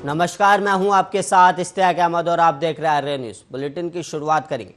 नमस्कार, मैं हूं आपके साथ इश्तियाक अहमद और आप देख रहे हैं आर्य न्यूज बुलेटिन की शुरुआत करेंगे।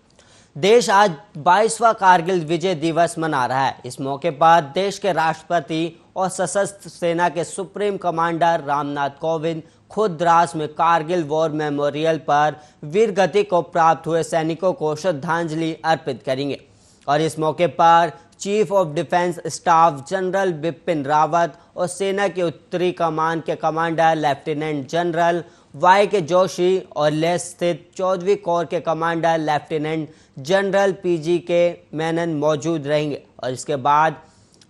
देश आज 22वां कारगिल विजय दिवस मना रहा है। इस मौके पर देश के राष्ट्रपति और सशस्त्र सेना के सुप्रीम कमांडर रामनाथ कोविंद खुद द्रास में कारगिल वॉर मेमोरियल पर वीर गति को प्राप्त हुए सैनिकों को श्रद्धांजलि अर्पित करेंगे। और इस मौके पर chief of defence staff general Bipin Rawat और सेना की उत्तरी कमान के कमांडर लेफ्टिनेंट जनरल वाई के जोशी और लेह स्थित 14वीं कोर के कमांडर लेफ्टिनेंट जनरल पीजी के मेनन मौजूद रहेंगे। और इसके बाद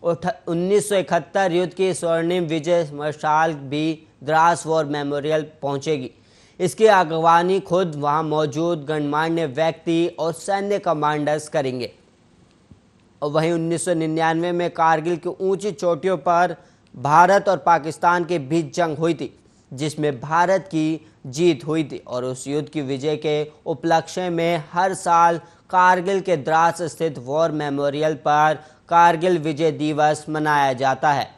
1971 युद्ध की स्वर्णिम विजय मशाल भी द्रास वॉर मेमोरियल पहुंचेगी। इसकी अगवानी खुद वहां मौजूद गणमान्य व्यक्ति और सैन्य कमांडर्स करेंगे। और वहीं 1999 में कारगिल की ऊंची चोटियों पर भारत और पाकिस्तान के बीच जंग हुई थी, जिसमें भारत की जीत हुई थी। और उस युद्ध की विजय के उपलक्ष्य में हर साल कारगिल के द्रास स्थित वॉर मेमोरियल पर कारगिल विजय दिवस मनाया जाता है।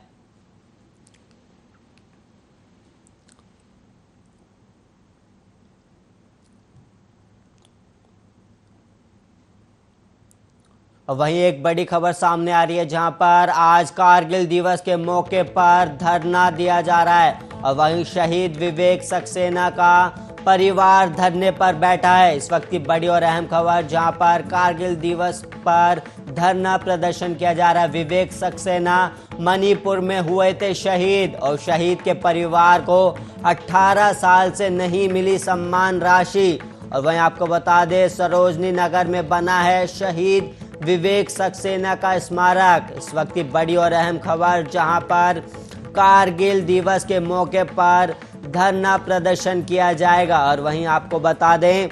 वहीं एक बड़ी खबर सामने आ रही है, जहां पर आज कारगिल दिवस के मौके पर धरना दिया जा रहा है। और वहीं शहीद विवेक सक्सेना का परिवार धरने पर बैठा है। इस वक्त की बड़ी और अहम खबर, जहां पर कारगिल दिवस पर धरना प्रदर्शन किया जा रहा है। विवेक सक्सेना मणिपुर में हुए थे शहीद और शहीद के परिवार को 18 साल से नहीं मिली सम्मान राशि। और वहीं आपको बता दें, सरोजनी नगर में बना है शहीद विवेक सक्सेना का स्मारक। इस वक्त की बड़ी और अहम खबर, जहां पर कारगिल दिवस के मौके पर धरना प्रदर्शन किया जाएगा। और वहीं आपको बता दें,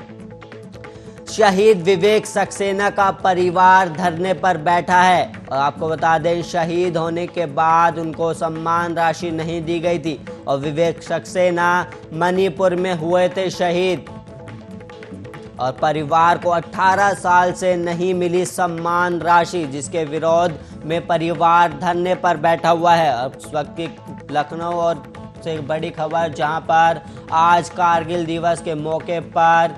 शहीद विवेक सक्सेना का परिवार धरने पर बैठा है। और आपको बता दें, शहीद होने के बाद उनको सम्मान राशि नहीं दी गई थी। और विवेक सक्सेना मणिपुर में हुए थे शहीद और परिवार को 18 साल से नहीं मिली सम्मान राशि, जिसके विरोध में परिवार धरने पर बैठा हुआ है। और इस वक्त लखनऊ और से एक बड़ी खबर, जहां पर आज कारगिल दिवस के मौके पर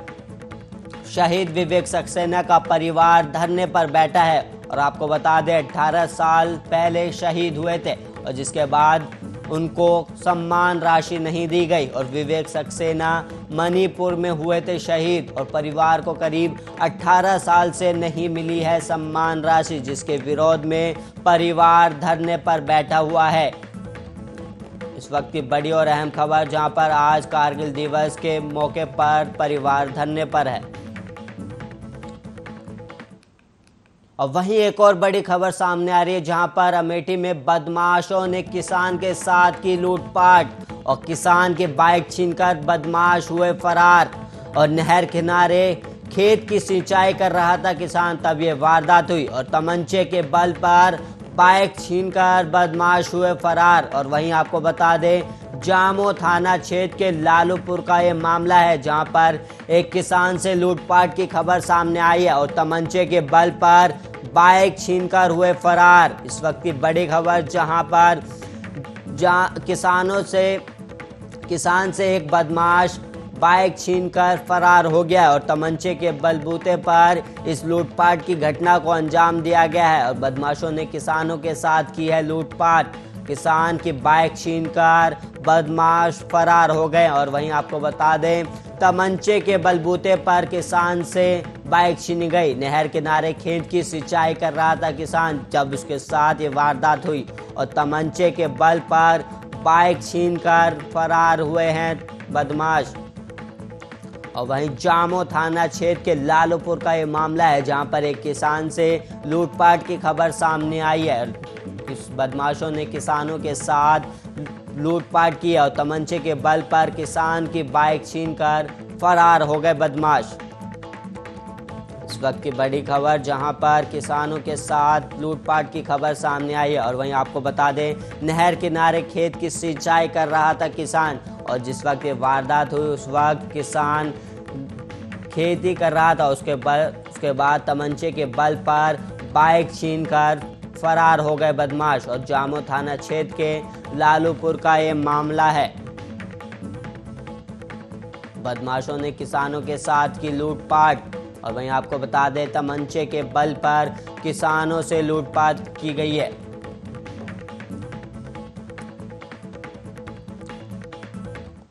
शहीद विवेक सक्सेना का परिवार धरने पर बैठा है। और आपको बता दें, 18 साल पहले शहीद हुए थे और जिसके बाद उनको सम्मान राशि नहीं दी गई। और विवेक सक्सेना मणिपुर में हुए थे शहीद और परिवार को करीब 18 साल से नहीं मिली है सम्मान राशि, जिसके विरोध में परिवार धरने पर बैठा हुआ है। इस वक्त की बड़ी और अहम खबर, जहां पर आज कारगिल दिवस के मौके पर परिवार धरने पर है। और वहीं एक और बड़ी खबर सामने आ रही है, जहां पर अमेठी में बदमाशों ने किसान के साथ की लूटपाट और किसान की बाइक छीनकर बदमाश हुए फरार। और नहर किनारे खेत की सिंचाई कर रहा था किसान, तब ये वारदात हुई और तमंचे के बल पर बाइक छीनकर बदमाश हुए फरार। और वहीं आपको बता दें, जामो थाना क्षेत्र के लालूपुर का ये मामला है, जहां पर एक किसान से लूटपाट की खबर सामने आई है और तमंचे के बल पर बाइक छीनकर हुए फरार। इस वक्त की बड़ी खबर, जहां पर किसान से एक बदमाश बाइक छीनकर फरार हो गया और तमंचे के बलबूते पर इस लूटपाट की घटना को अंजाम दिया गया है। और बदमाशों ने किसानों के साथ की है लूटपाट, किसान की बाइक छीनकर बदमाश फरार हो गए। और वहीं आपको बता दें, तमंचे के बलबूते पर किसान से बाइक छीनी गई। नहर किनारे खेत की सिंचाई कर रहा था किसान, जब उसके साथ ये वारदात हुई और तमंचे के बल पर बाइक छीनकर फरार हुए हैं बदमाश। और वहीं जामो थाना क्षेत्र के लालूपुर का ये मामला है, जहां पर एक किसान से लूटपाट की खबर सामने आई है। इस बदमाशों ने किसानों के साथ लूटपाट की और तमंचे के बल पर किसान की बाइक छीनकर फरार हो गए बदमाश। इस वक्त की बड़ी खबर, जहां पर किसानों के साथ लूटपाट की खबर सामने आई है। और वहीं आपको बता दें, नहर किनारे खेत की सिंचाई कर रहा था किसान और जिस वक्त ये वारदात हुई उस वक्त किसान खेती कर रहा था। उसके बाद तमंचे के बल पर बाइक छीनकर फरार हो गए बदमाश। और जामो थाना क्षेत्र के लालूपुर का ये मामला है। बदमाशों ने किसानों के साथ की लूटपाट। और वहीं आपको बता दें, तमंचे के बल पर किसानों से लूटपाट की गई है।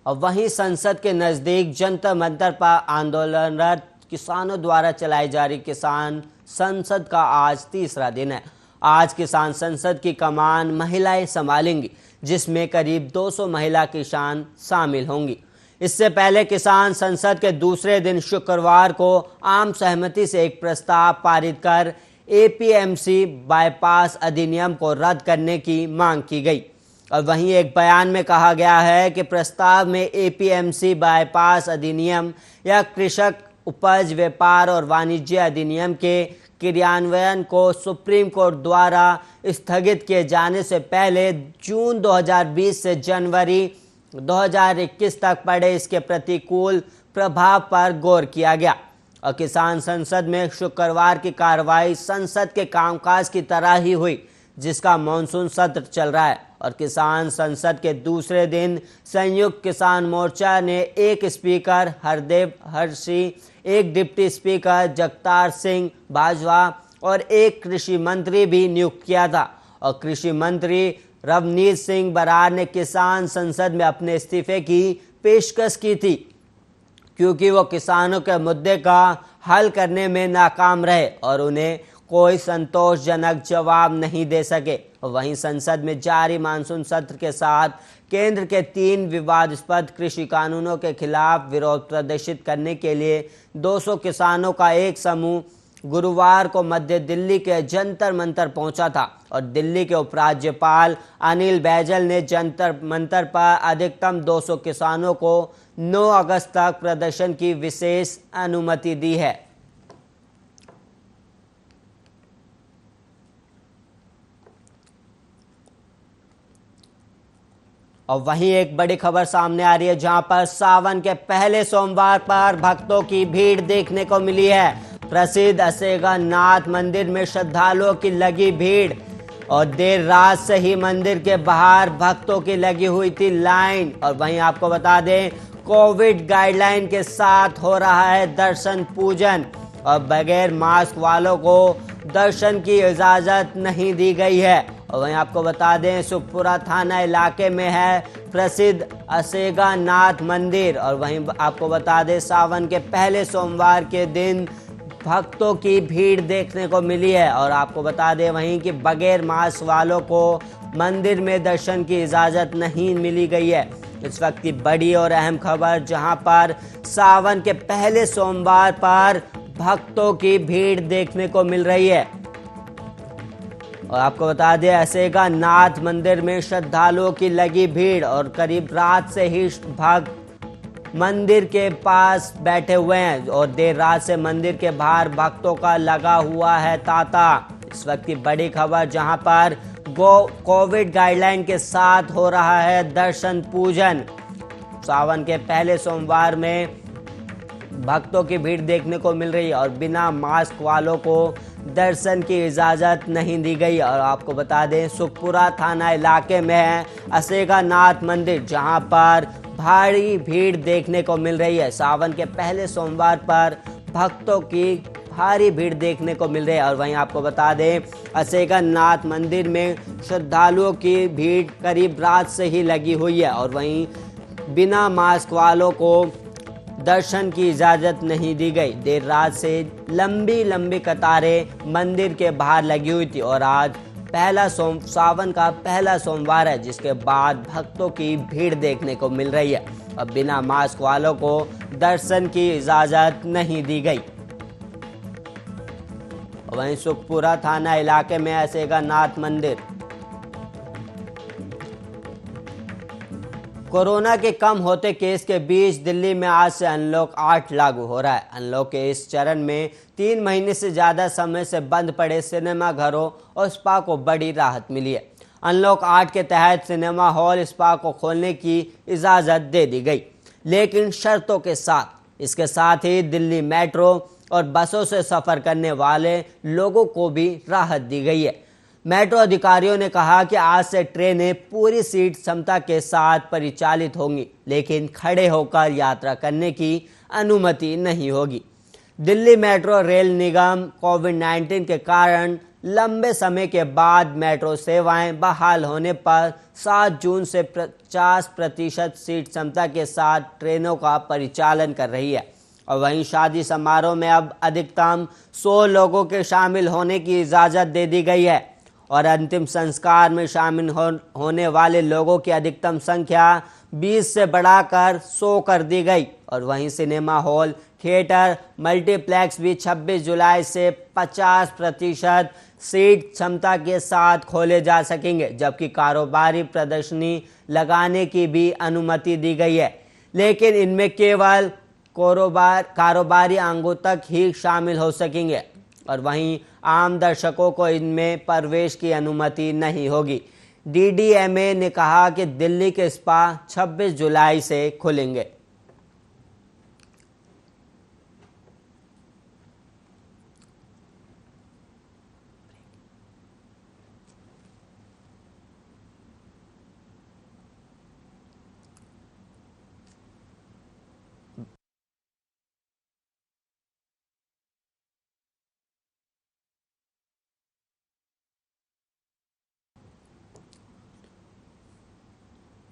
और वहीं संसद के नजदीक जंतर मंतर पर आंदोलनरत किसानों द्वारा चलाई जा रही किसान संसद का आज तीसरा दिन है। आज किसान संसद की कमान महिलाएं संभालेंगी, जिसमें करीब 200 महिला किसान शामिल होंगी। इससे पहले किसान संसद के दूसरे दिन शुक्रवार को आम सहमति से एक प्रस्ताव पारित कर एपीएमसी बाईपास अधिनियम को रद्द करने की मांग की गई। और वहीं एक बयान में कहा गया है कि प्रस्ताव में एपीएमसी बाईपास अधिनियम या कृषक उपज व्यापार और वाणिज्य अधिनियम के क्रियान्वयन को सुप्रीम कोर्ट द्वारा स्थगित किए जाने से पहले जून 2020 से जनवरी 2021 तक पड़े इसके प्रतिकूल प्रभाव पर गौर किया गया। और किसान संसद में शुक्रवार की कार्रवाई संसद के कामकाज की तरह ही हुई, जिसका मॉनसून सत्र चल रहा है। और किसान संसद के दूसरे दिन संयुक्त किसान मोर्चा ने एक स्पीकर हरदेव हर्षी, एक डिप्टी स्पीकर जगतार सिंह बाजवा और एक कृषि मंत्री भी नियुक्त किया था। और कृषि मंत्री रवनीत सिंह बरार ने किसान संसद में अपने इस्तीफे की पेशकश की थी, क्योंकि वो किसानों के मुद्दे का हल करने में नाकाम रहे और उन्हें कोई संतोषजनक जवाब नहीं दे सके। वहीं संसद में जारी मानसून सत्र के साथ केंद्र के 3 विवादास्पद कृषि कानूनों के खिलाफ विरोध प्रदर्शित करने के लिए 200 किसानों का एक समूह गुरुवार को मध्य दिल्ली के जंतर मंतर पहुंचा था। और दिल्ली के उपराज्यपाल अनिल बैजल ने जंतर मंतर पर अधिकतम 200 किसानों को 9 अगस्त तक प्रदर्शन की विशेष अनुमति दी है। और वहीं एक बड़ी खबर सामने आ रही है, जहां पर सावन के पहले सोमवार पर भक्तों की भीड़ देखने को मिली है। प्रसिद्ध असेगा नाथ मंदिर में श्रद्धालुओं की लगी भीड़ और देर रात से ही मंदिर के बाहर भक्तों की लगी हुई थी लाइन। और वहीं आपको बता दें, कोविड गाइडलाइन के साथ हो रहा है दर्शन पूजन और बगैर मास्क वालों को दर्शन की इजाजत नहीं दी गई है। और वहीं आपको बता दें, सुखपुरा थाना इलाके में है प्रसिद्ध असेगा नाथ मंदिर। और वहीं आपको बता दें, सावन के पहले सोमवार के दिन भक्तों की भीड़ देखने को मिली है। और आपको बता दें वहीं कि बगैर मास्क वालों को मंदिर में दर्शन की इजाज़त नहीं मिली गई है। इस वक्त की बड़ी और अहम खबर, जहां पर सावन के पहले सोमवार पर भक्तों की भीड़ देखने को मिल रही है। और आपको बता दें, असेगा नाथ मंदिर में श्रद्धालुओं की लगी भीड़ और करीब रात से ही भक्त मंदिर के पास बैठे हुए हैं और देर रात से मंदिर के बाहर भक्तों का लगा हुआ है तांता। इस वक्त की बड़ी खबर, जहां पर कोविड गाइडलाइन के साथ हो रहा है दर्शन पूजन। सावन के पहले सोमवार में भक्तों की भीड़ देखने को मिल रही है और बिना मास्क वालों को दर्शन की इजाज़त नहीं दी गई। और आपको बता दें, सुखपुरा थाना इलाके में है असेगा नाथ मंदिर, जहां पर भारी भीड़ देखने को मिल रही है। सावन के पहले सोमवार पर भक्तों की भारी भीड़ देखने को मिल रही है। और वहीं आपको बता दें, असेगा नाथ मंदिर में श्रद्धालुओं की भीड़ करीब रात से ही लगी हुई है और वहीं बिना मास्क वालों को दर्शन की इजाज़त नहीं दी गई। देर रात से लंबी लंबी कतारें मंदिर के बाहर लगी हुई थी और आज सावन का पहला सोमवार है, जिसके बाद भक्तों की भीड़ देखने को मिल रही है। अब बिना मास्क वालों को दर्शन की इजाज़त नहीं दी गई। वहीं सुखपुरा थाना इलाके में असेगा नाथ मंदिर। कोरोना के कम होते केस के बीच दिल्ली में आज से अनलॉक 8 लागू हो रहा है। अनलॉक के इस चरण में 3 महीने से ज़्यादा समय से बंद पड़े सिनेमा घरों और स्पा को बड़ी राहत मिली है। अनलॉक 8 के तहत सिनेमा हॉल स्पा को खोलने की इजाज़त दे दी गई, लेकिन शर्तों के साथ। इसके साथ ही दिल्ली मेट्रो और बसों से सफ़र करने वाले लोगों को भी राहत दी गई है। मेट्रो अधिकारियों ने कहा कि आज से ट्रेनें पूरी सीट क्षमता के साथ परिचालित होंगी, लेकिन खड़े होकर यात्रा करने की अनुमति नहीं होगी। दिल्ली मेट्रो रेल निगम कोविड-19 के कारण लंबे समय के बाद मेट्रो सेवाएं बहाल होने पर 7 जून से 50% सीट क्षमता के साथ ट्रेनों का परिचालन कर रही है। और वहीं शादी समारोह में अब अधिकतम 100 लोगों के शामिल होने की इजाज़त दे दी गई है और अंतिम संस्कार में शामिल होने वाले लोगों की अधिकतम संख्या 20 से बढ़ाकर 100 कर दी गई। और वहीं सिनेमा हॉल, थिएटर, मल्टीप्लेक्स भी 26 जुलाई से 50% सीट क्षमता के साथ खोले जा सकेंगे, जबकि कारोबारी प्रदर्शनी लगाने की भी अनुमति दी गई है, लेकिन इनमें केवल कारोबारी अंगों तक ही शामिल हो सकेंगे और वहीं आम दर्शकों को इनमें प्रवेश की अनुमति नहीं होगी। डीडीएमए ने कहा कि दिल्ली के स्पा 26 जुलाई से खुलेंगे।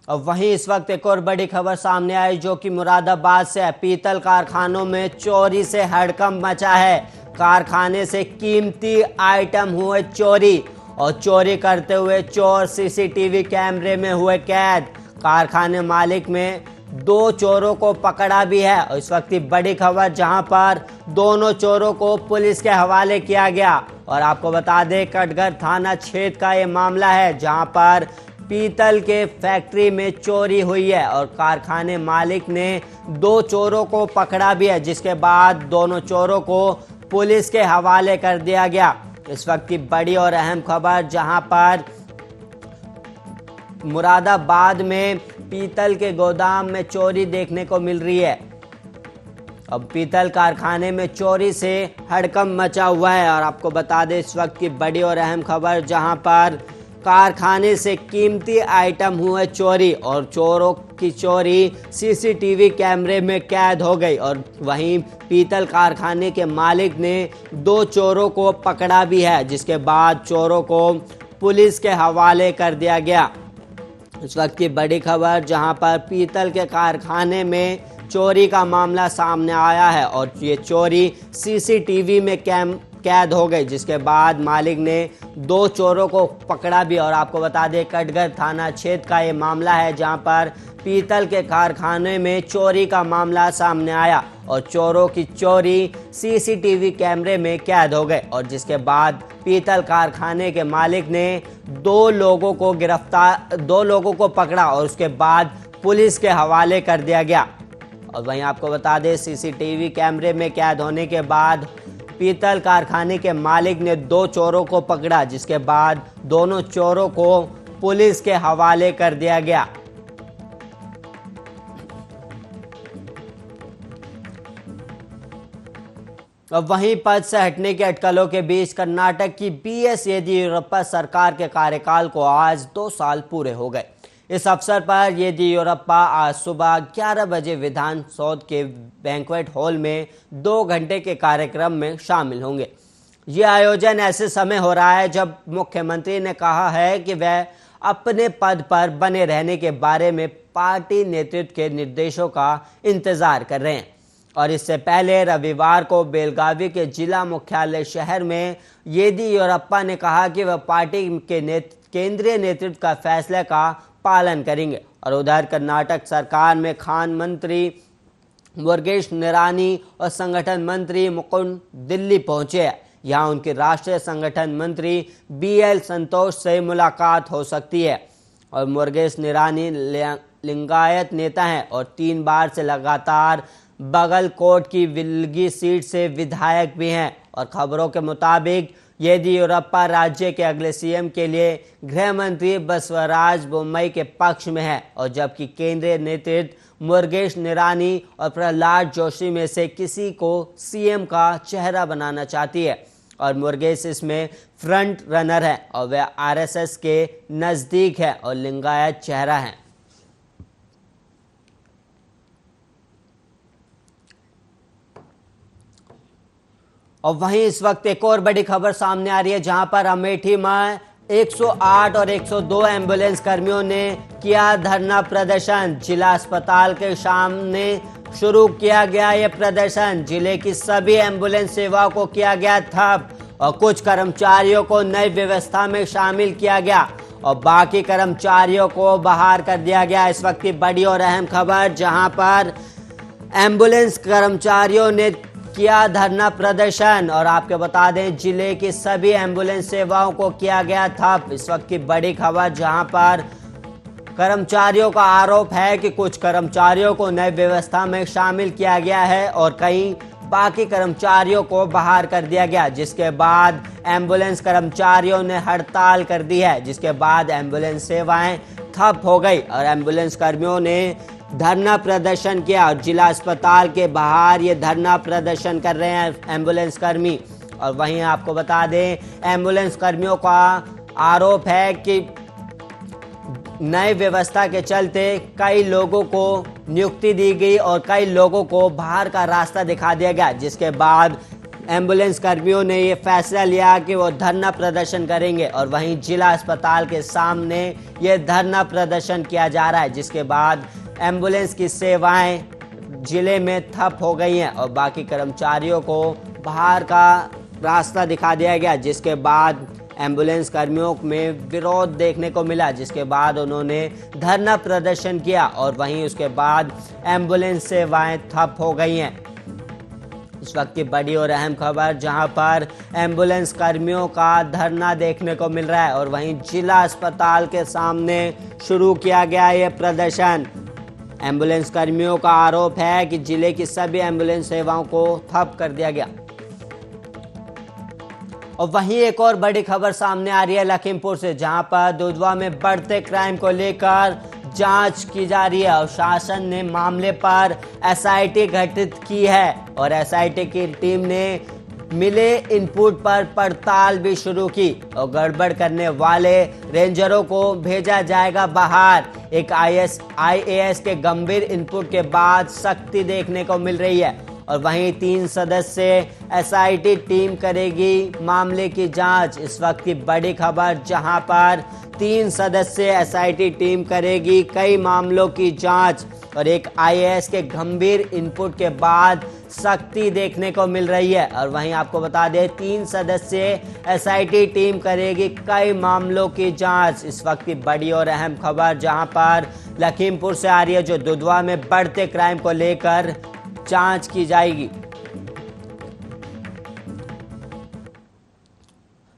अब वहीं इस वक्त एक और बड़ी खबर सामने आई, जो कि मुरादाबाद से है। पीतल कारखानों में चोरी से हड़कंप मचा है। कारखाने से कीमती आइटम हुए चोरी और चोरी करते हुए चोर सीसीटीवी कैमरे में हुए कैद। कारखाने मालिक में 2 चोरों को पकड़ा भी है। और इस वक्त की बड़ी खबर, जहां पर दोनों चोरों को पुलिस के हवाले किया गया। और आपको बता दें, कटघर थाना क्षेत्र का ये मामला है, जहां पर पीतल के फैक्ट्री में चोरी हुई है और कारखाने मालिक ने 2 चोरों को पकड़ा भी है, जिसके बाद दोनों चोरों को पुलिस के हवाले कर दिया गया। इस वक्त की बड़ी और अहम खबर, जहां पर मुरादाबाद में पीतल के गोदाम में चोरी देखने को मिल रही है। अब पीतल कारखाने में चोरी से हड़कंप मचा हुआ है और आपको बता दें, इस वक्त की बड़ी और अहम खबर, जहां पर कारखाने से कीमती आइटम हुए चोरी और चोरों की चोरी सीसीटीवी कैमरे में कैद हो गई। और वहीं पीतल कारखाने के मालिक ने 2 चोरों को पकड़ा भी है, जिसके बाद चोरों को पुलिस के हवाले कर दिया गया। इस वक्त की बड़ी खबर, जहां पर पीतल के कारखाने में चोरी का मामला सामने आया है और ये चोरी सीसीटीवी में कैद हो गई, जिसके बाद मालिक ने 2 चोरों को पकड़ा भी। और आपको बता दें, कटघर थाना क्षेत्र का ये मामला है, जहां पर पीतल के कारखाने में चोरी का मामला सामने आया और चोरों की चोरी सीसीटीवी कैमरे में कैद हो गए। और जिसके बाद पीतल कारखाने के मालिक ने 2 लोगों को पकड़ा और उसके बाद पुलिस के हवाले कर दिया गया। और वहीं आपको बता दें, सीसीटीवी कैमरे में कैद होने के बाद पीतल कारखाने के मालिक ने 2 चोरों को पकड़ा, जिसके बाद दोनों चोरों को पुलिस के हवाले कर दिया गया। अब वहीं पद से हटने के अटकलों के बीच कर्नाटक की बीएस येदियुरप्पा सरकार के कार्यकाल को आज 2 साल पूरे हो गए। इस अवसर पर येदियुरप्पा आज सुबह 11 बजे विधान सौध के बैंक्वेट हॉल में 2 घंटे के कार्यक्रम में शामिल होंगे। ये आयोजन ऐसे समय हो रहा है जब मुख्यमंत्री ने कहा है कि वह अपने पद पर बने रहने के बारे में पार्टी नेतृत्व के निर्देशों का इंतजार कर रहे हैं। और इससे पहले रविवार को बेलगावी के जिला मुख्यालय शहर में येदियुरप्पा ने कहा कि वह पार्टी के केंद्रीय नेतृत्व का फैसले का पालन करेंगे। और उधर कर्नाटक सरकार में खान मंत्री मुरुगेश निरानी और संगठन मंत्री मुकुंद दिल्ली पहुंचे हैं। यहां उनके राष्ट्रीय संगठन मंत्री बीएल संतोष से मुलाकात हो सकती है। और मुरुगेश निरानी लिंगायत नेता हैं और 3 बार से लगातार बागलकोट की विलगी सीट से विधायक भी हैं। और खबरों के मुताबिक येदियुरप्पा राज्य के अगले सीएम के लिए गृह मंत्री बसवराज बोम्मई के पक्ष में है, और जबकि केंद्रीय नेतृत्व मुरुगेश निरानी और प्रहलाद जोशी में से किसी को सीएम का चेहरा बनाना चाहती है। और मुरुगेश इसमें फ्रंट रनर है और वह आरएसएस के नज़दीक है और लिंगायत चेहरा है। और वहीं इस वक्त एक और बड़ी खबर सामने आ रही है जहां पर अमेठी में 108 और 102 एम्बुलेंस कर्मियों ने किया धरना प्रदर्शन। जिला अस्पताल के सामने शुरू किया गया ये प्रदर्शन। जिले की सभी एम्बुलेंस सेवाओं को किया गया ठप और कुछ कर्मचारियों को नई व्यवस्था में शामिल किया गया और बाकी कर्मचारियों को बहाल कर दिया गया। इस वक्त की बड़ी और अहम खबर जहां पर एम्बुलेंस कर्मचारियों ने किया धरना प्रदर्शन और आपको बता दें जिले की सभी एम्बुलेंस सेवाओं को किया गया ठप। इस वक्त की बड़ी खबर जहां पर कर्मचारियों का आरोप है कि कुछ कर्मचारियों को नई व्यवस्था में शामिल किया गया है और कई बाकी कर्मचारियों को बहाल कर दिया गया, जिसके बाद एम्बुलेंस कर्मचारियों ने हड़ताल कर दी है, जिसके बाद एम्बुलेंस सेवाएं ठप हो गई और एम्बुलेंस कर्मियों ने धरना प्रदर्शन किया और जिला अस्पताल के बाहर ये धरना प्रदर्शन कर रहे हैं एम्बुलेंस कर्मी। और वहीं आपको बता दें एम्बुलेंस कर्मियों का आरोप है कि नई व्यवस्था के चलते कई लोगों को नियुक्ति दी गई और कई लोगों को बाहर का रास्ता दिखा दिया गया, जिसके बाद एम्बुलेंस कर्मियों ने ये फैसला लिया कि वो धरना प्रदर्शन करेंगे और वहीं जिला अस्पताल के सामने ये धरना प्रदर्शन किया जा रहा है, जिसके बाद एम्बुलेंस की सेवाएं जिले में ठप हो गई हैं और बाकी कर्मचारियों को बाहर का रास्ता दिखा दिया गया, जिसके बाद एम्बुलेंस कर्मियों में विरोध देखने को मिला, जिसके बाद उन्होंने धरना प्रदर्शन किया और वहीं उसके बाद एम्बुलेंस सेवाएं ठप हो गई हैं। इस वक्त की बड़ी और अहम खबर जहां पर एम्बुलेंस कर्मियों का धरना देखने को मिल रहा है और वहीं जिला अस्पताल के सामने शुरू किया गया ये प्रदर्शन। एम्बुलेंस कर्मियों का आरोप है कि जिले की सभी एम्बुलेंस सेवाओं को ठप कर दिया गया। और वहीं एक और बड़ी खबर सामने आ रही है लखीमपुर से, जहां पर दुधवा में बढ़ते क्राइम को लेकर जांच की जा रही है और शासन ने मामले पर एसआईटी गठित की है और एसआईटी की टीम ने मिले इनपुट पर पड़ताल भी शुरू की और गड़बड़ करने वाले रेंजरों को भेजा जाएगा बाहर। एक आईएएस के गंभीर इनपुट के बाद सख्ती देखने को मिल रही है और वहीं 3 सदस्यीय एसआईटी टीम करेगी मामले की जांच। इस वक्त की बड़ी खबर जहां पर 3 सदस्यीय एसआईटी टीम करेगी कई मामलों की जांच और एक आईएएस के गंभीर इनपुट के बाद सख्ती देखने को मिल रही है। और वहीं आपको बता दें 3 सदस्यीय एसआईटी टीम करेगी कई मामलों की जांच। इस वक्त की बड़ी और अहम खबर जहां पर लखीमपुर से आ रही है, जो दुधवा में बढ़ते क्राइम को लेकर जांच की जाएगी।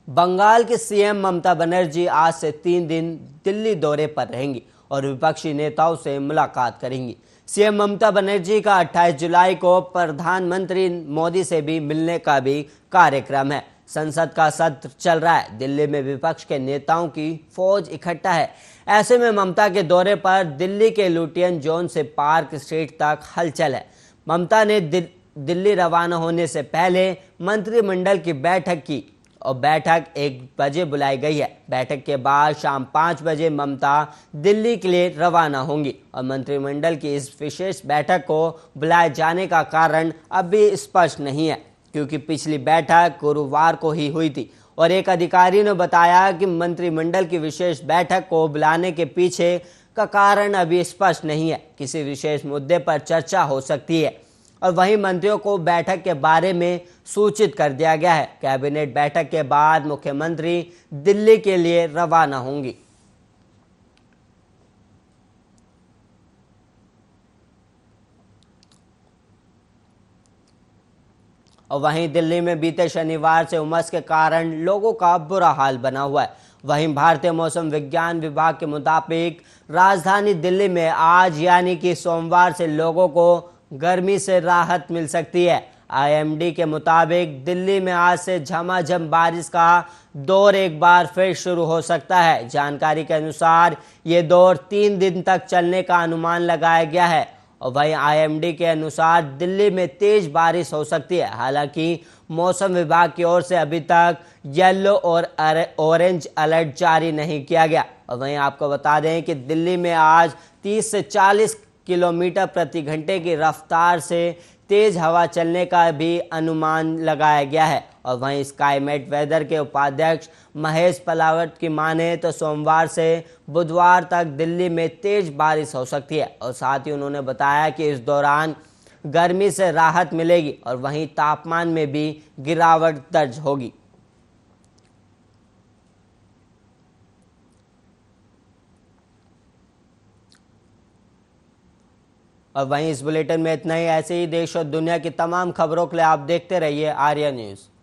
बंगाल के सीएम ममता बनर्जी आज से 3 दिन दिल्ली दौरे पर रहेंगी और विपक्षी नेताओं से मुलाकात करेंगी। सीएम ममता बनर्जी का 28 जुलाई को प्रधानमंत्री मोदी से भी मिलने का भी कार्यक्रम है। संसद का सत्र चल रहा है, दिल्ली में विपक्ष के नेताओं की फौज इकट्ठा है। ऐसे में ममता के दौरे पर दिल्ली के लुटियन जोन से पार्क स्ट्रीट तक हलचल है। ममता ने दिल्ली रवाना होने से पहले मंत्रिमंडल की बैठक की और बैठक 1 बजे बुलाई गई है। बैठक के बाद शाम 5 बजे ममता दिल्ली के लिए रवाना होंगी और मंत्रिमंडल की इस विशेष बैठक को बुलाए जाने का कारण अभी स्पष्ट नहीं है, क्योंकि पिछली बैठक गुरुवार को ही हुई थी और एक अधिकारी ने बताया कि मंत्रिमंडल की विशेष बैठक को बुलाने के पीछे का कारण अभी स्पष्ट नहीं है। किसी विशेष मुद्दे पर चर्चा हो सकती है और वहीं मंत्रियों को बैठक के बारे में सूचित कर दिया गया है। कैबिनेट बैठक के बाद मुख्यमंत्री दिल्ली के लिए रवाना होंगी। और वहीं दिल्ली में बीते शनिवार से उमस के कारण लोगों का बुरा हाल बना हुआ है। वहीं भारतीय मौसम विज्ञान विभाग के मुताबिक राजधानी दिल्ली में आज यानी कि सोमवार से लोगों को गर्मी से राहत मिल सकती है। आईएमडी के मुताबिक दिल्ली में आज से झमाझम बारिश का दौर एक बार फिर शुरू हो सकता है। जानकारी के अनुसार ये दौर 3 दिन तक चलने का अनुमान लगाया गया है और वहीं आईएमडी के अनुसार दिल्ली में तेज बारिश हो सकती है। हालांकि मौसम विभाग की ओर से अभी तक येलो और ऑरेंज अलर्ट जारी नहीं किया गया। और वहीं आपको बता दें कि दिल्ली में आज 30 से 40 किलोमीटर प्रति घंटे की रफ्तार से तेज हवा चलने का भी अनुमान लगाया गया है। और वहीं स्काईमेट वेदर के उपाध्यक्ष महेश पलावट की माने तो सोमवार से बुधवार तक दिल्ली में तेज बारिश हो सकती है। और साथ ही उन्होंने बताया कि इस दौरान गर्मी से राहत मिलेगी और वहीं तापमान में भी गिरावट दर्ज होगी। और वहीं इस बुलेटिन में इतना ही। ऐसे ही देश और दुनिया की तमाम खबरों के लिए आप देखते रहिए आर्या न्यूज़।